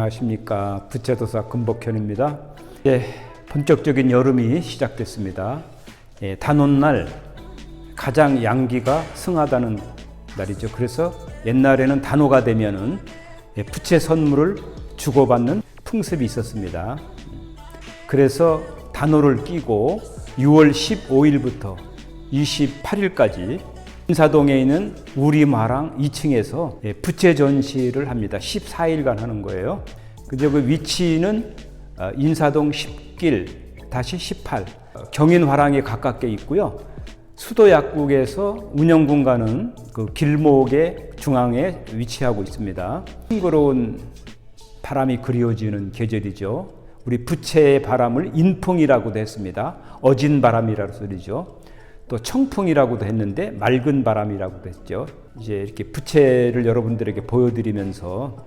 안녕하십니까. 부채도사 금복현입니다. 본격적인 여름이 시작됐습니다. 단오날 가장 양기가 승하다는 날이죠. 그래서 옛날에는 단오가 되면은 부채 선물을 주고받는 풍습이 있었습니다. 그래서 단오를 끼고 6월 15일부터 28일까지 인사동에 있는 우리마랑 2층에서 부채 전시를 합니다. 14일간 하는 거예요. 그저 그 위치는 인사동 10길 다시 18 경인화랑에 가깝게 있고요. 수도약국에서 운영공간은 그 길목의 중앙에 위치하고 있습니다. 싱그러운 바람이 그리워지는 계절이죠. 우리 부채의 바람을 인풍이라고도 했습니다. 어진 바람이라는 소리죠. 또 청풍이라고도 했는데 맑은 바람이라고도 했죠. 이제 이렇게 부채를 여러분들에게 보여드리면서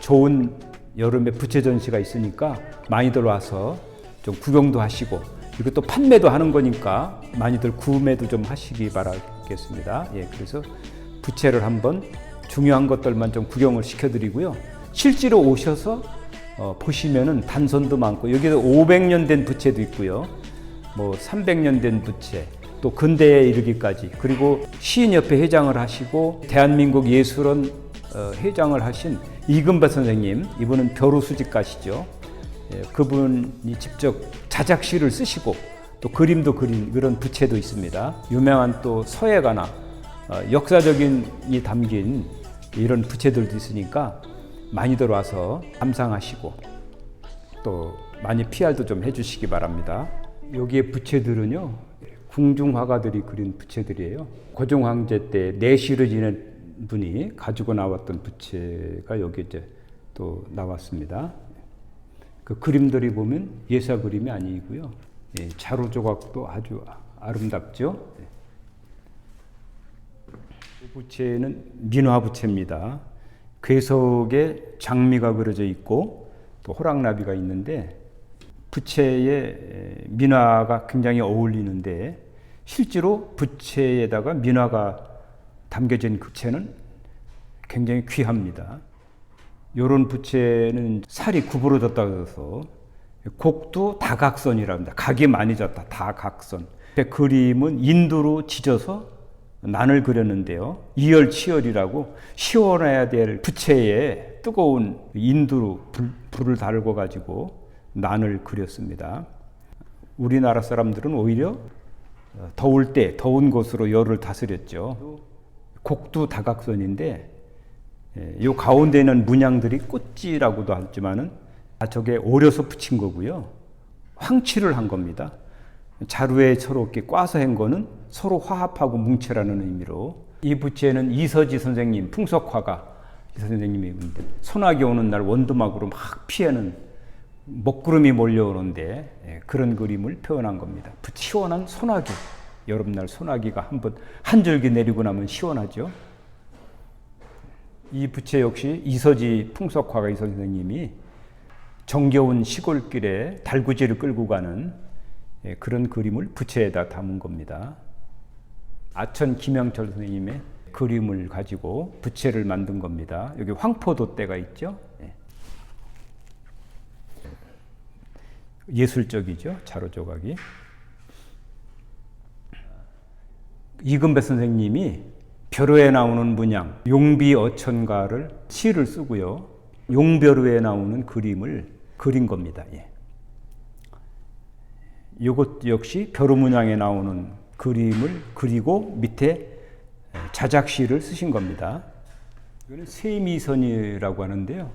좋은 여름에 부채 전시가 있으니까 많이들 와서 좀 구경도 하시고, 그리고 또 판매도 하는 거니까 많이들 구매도 좀 하시기 바라겠습니다. 그래서 부채를 한번 중요한 것들만 좀 구경을 시켜드리고요. 실제로 오셔서 보시면은 단선도 많고, 여기도 500년 된 부채도 있고요. 뭐 300년 된 부채, 또 근대에 이르기까지, 그리고 시인협회 회장을 하시고 대한민국 예술원 회장을 하신 이금배 선생님, 이분은 벼루수집가시죠. 그분이 직접 자작시를 쓰시고 또 그림도 그린 그런 부채도 있습니다. 유명한 또 서예가나 역사적인이 담긴 이런 부채들도 있으니까 많이들 와서 감상하시고 또 많이 PR도 좀 해주시기 바랍니다. 여기에 부채들은요, 궁중 화가들이 그린 부채들이에요. 고종 황제 때 내시를 지낸 분이 가지고 나왔던 부채가 여기 이제 또 나왔습니다. 그 그림들이 보면 예사 그림이 아니고요. 자루 조각도 아주 아름답죠. 이 부채는 민화 부채입니다. 괴석에 장미가 그려져 있고 또 호랑나비가 있는데, 부채에 민화가 굉장히 어울리는데, 실제로 부채에다가 민화가 담겨진 부채는 굉장히 귀합니다. 이런 부채는 살이 구부러졌다고 해서 곡도 다각선이라고 합니다. 각이 많이 졌다, 다각선. 그림은 인두로 지져서 난을 그렸는데요. 이열치열이라고 시원해야 될 부채에 뜨거운 인두로 불을 달궈 가지고 난을 그렸습니다. 우리나라 사람들은 오히려 더울 때 더운 곳으로 열을 다스렸죠. 곡도 다각선인데, 이 가운데 있는 문양들이 꽃지라고도 하지만은 저게 오려서 붙인 거고요. 황치를 한 겁니다. 자루에 서로 이렇게 꽈서 한 거는 서로 화합하고 뭉치라는 의미로. 이 부채는 이서지 선생님, 풍속화가 이 선생님이 있는데, 소나기 오는 날 원두막으로 막 피하는 먹구름이 몰려오는데 그런 그림을 표현한 겁니다. 시원한 소나기, 여름날 소나기가 한 줄기 내리고 나면 시원하죠. 이 부채 역시 이서지 풍속화가 이 선생님이 정겨운 시골길에 달구지를 끌고 가는 그런 그림을 부채에다 담은 겁니다. 아천 김영철 선생님의 그림을 가지고 부채를 만든 겁니다. 여기 황포도대가 있죠. 예술적이죠, 자루 조각이. 이금배 선생님이 벼루에 나오는 문양 용비어천가를 시를 쓰고요, 용벼루에 나오는 그림을 그린 겁니다. 이것 역시 벼루 문양에 나오는 그림을 그리고 밑에 자작시를 쓰신 겁니다. 이거는 세미선이라고 하는데요,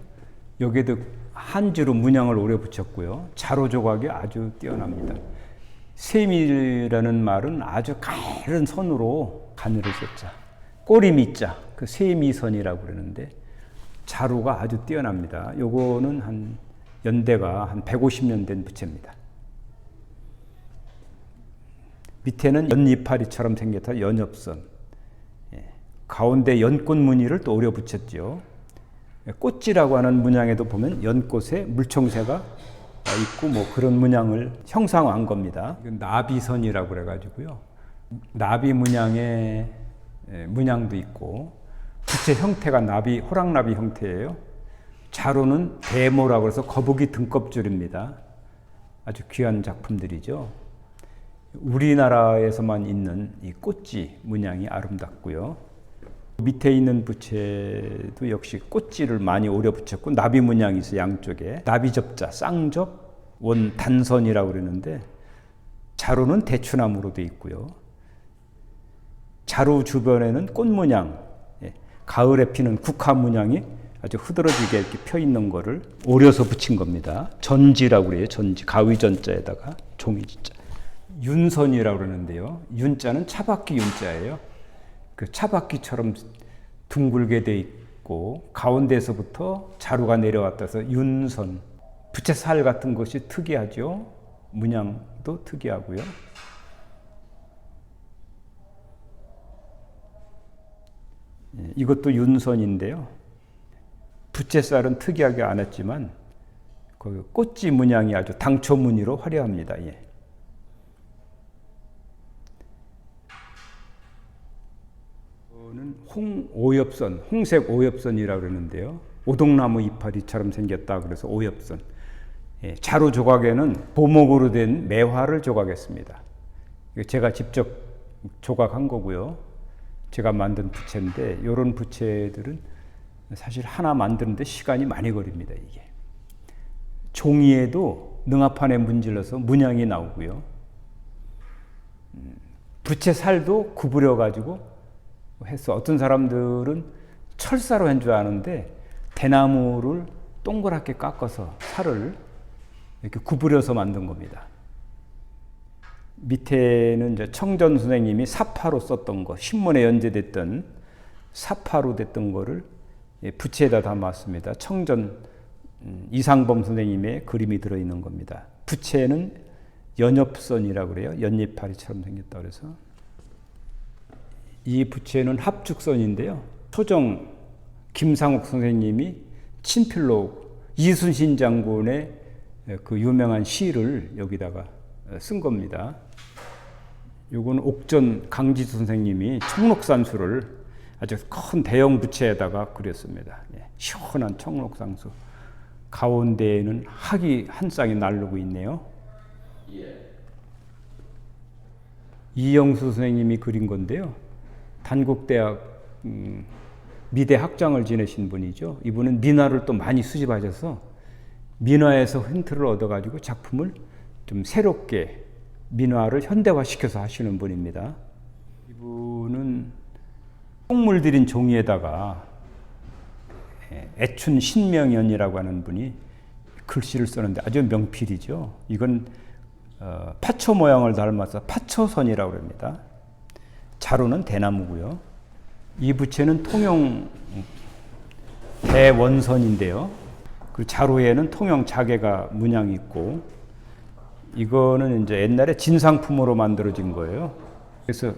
여기에도 한지로 문양을 오래 붙였고요. 자루 조각이 아주 뛰어납니다. 세미라는 말은 아주 가른 선으로 가늘을 썼자, 꼬리 밑자, 그 세미선이라고 그러는데, 자루가 아주 뛰어납니다. 요거는 한 연대가 한 150년 된 부채입니다. 밑에는 연이파리처럼 생겼다 연엽선, 가운데 연꽃 무늬를 또 오려 붙였죠. 꽃지라고 하는 문양에도 보면 연꽃에 물총새가 있고 뭐 그런 문양을 형상화한 겁니다. 나비선이라고 그래가지고요, 나비 문양의 문양도 있고, 부채 형태가 나비, 호랑나비 형태예요. 자루는 대모라고 해서 거북이 등껍줄입니다. 아주 귀한 작품들이죠. 우리나라에서만 있는 이 꽃지 문양이 아름답고요. 밑에 있는 부채도 역시 꽃지를 많이 오려 붙였고 나비 문양이 있어요. 양쪽에 나비접자, 쌍접, 원 단선이라고 그러는데 자루는 대추나무로 되어 있고요. 자루 주변에는 꽃 문양, 가을에 피는 국화 문양이 아주 흐드러지게 이렇게 펴 있는 거를 오려서 붙인 겁니다. 전지라고 그래요. 전지, 가위전자에다가 종이진자. 윤선이라고 그러는데요. 윤자는 차바퀴 윤자예요. 그 차바퀴처럼 둥글게 돼 있고 가운데서부터 자루가 내려왔다서 윤선. 부채살 같은 것이 특이하죠. 문양도 특이하고요. 이것도 윤선인데요. 부채살은 특이하게 안 했지만 그 꽃지 문양이 아주 당초 무늬로 화려합니다. 예. 이거는 홍오엽선, 홍색 오엽선이라고 그러는데요. 오동나무 이파리처럼 생겼다 그래서 오엽선. 예, 자루 조각에는 보목으로 된 매화를 조각했습니다. 제가 직접 조각한 거고요. 제가 만든 부채인데 이런 부채들은 사실 하나 만드는데 시간이 많이 걸립니다. 이게 종이에도 능합판에 문질러서 문양이 나오고요. 부채 살도 구부려 가지고 해서 어떤 사람들은 철사로 한 줄 아는데 대나무를 동그랗게 깎아서 살을 이렇게 구부려서 만든 겁니다. 밑에는 이제 청전 선생님이 사파로 썼던 거, 신문에 연재됐던 사파로 됐던 거를 부채에다 담았습니다. 청전 이상범 선생님의 그림이 들어있는 겁니다. 부채는 연엽선이라고 그래요. 연잎파리처럼 생겼다 그래서. 이 부채는 합죽선인데요. 초정 김상욱 선생님이 친필로 이순신 장군의 그 유명한 시를 여기다가 쓴 겁니다. 요건 옥전 강지수 선생님이 청록산수를 아주 큰 대형 부채에다가 그렸습니다. 시원한 청록산수. 가운데에는 학이 한 쌍이 날르고 있네요. 이영수 선생님이 그린 건데요. 단국대학 미대 학장을 지내신 분이죠. 이분은 민화를 또 많이 수집하셔서 민화에서 힌트를 얻어가지고 작품을 좀 새롭게 민화를 현대화시켜서 하시는 분입니다. 이분은 똥물 들인 종이에다가 애춘 신명연이라고 하는 분이 글씨를 쓰는데 아주 명필이죠. 이건 파초 모양을 닮아서 파초선이라고 합니다. 자루는 대나무고요. 이 부채는 통영 대원선인데요. 그 자루에는 통영 자개가 문양이 있고 이거는 이제 옛날에 진상품으로 만들어진 거예요. 그래서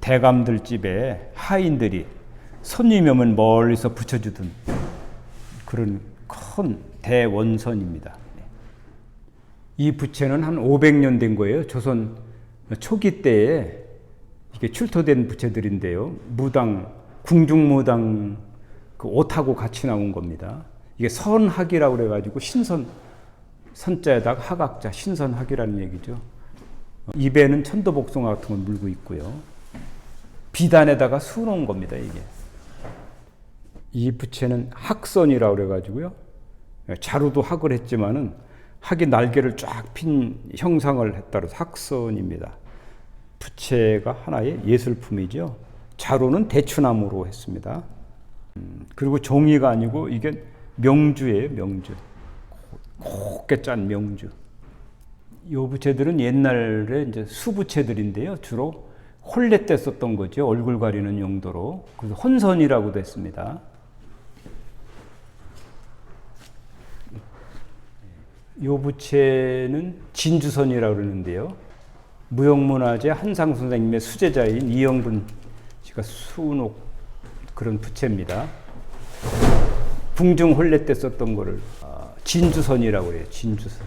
대감들 집에 하인들이 손님이 오면 멀리서 붙여주던 그런 큰 대원선입니다. 이 부채는 한 500년 된 거예요. 조선 초기 때에 이게 출토된 부채들인데요. 무당, 궁중무당 그 옷하고 같이 나온 겁니다. 이게 선학이라고 그래가지고 신선, 선자에다가 학학자, 신선학이라는 얘기죠. 입에는 천도복숭아 같은 걸 물고 있고요. 비단에다가 수놓은 겁니다, 이게. 이 부채는 학선이라고 그래가지고요. 자루도 학을 했지만은 학이 날개를 쫙 핀 형상을 했다 그래서 학선입니다. 부채가 하나의 예술품이죠. 자루는 대추나무로 했습니다. 그리고 종이가 아니고 이게 명주예요, 명주. 곱게 짠 명주. 이 부채들은 옛날에 이제 수부채들인데요. 주로 혼례 때 썼던 거죠. 얼굴 가리는 용도로. 그래서 혼선이라고도 했습니다. 이 부채는 진주선이라고 그러는데요. 무형문화재 한상 선생님의 수제자인 이영분 씨가 수놓 그런 부채입니다. 궁중 혼례 때 썼던 거를 진주선이라고 해요. 진주선.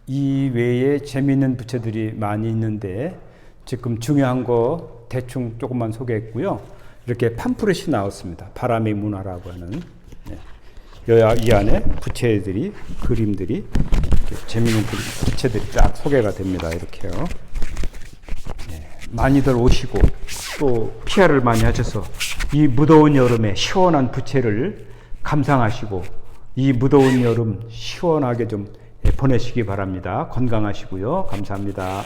이 외에 재미있는 부채들이 많이 있는데 지금 중요한 거 대충 조금만 소개했고요. 이렇게 팜프렛이 나왔습니다. 바람의 문화라고 하는. 네. 이 안에 부채들이, 그림들이, 재미있는 부채들이 쫙 소개가 됩니다. 이렇게요. 많이들 오시고 또 피아를 많이 하셔서 이 무더운 여름에 시원한 부채를 감상하시고 이 무더운 여름 시원하게 좀 보내시기 바랍니다. 건강하시고요. 감사합니다.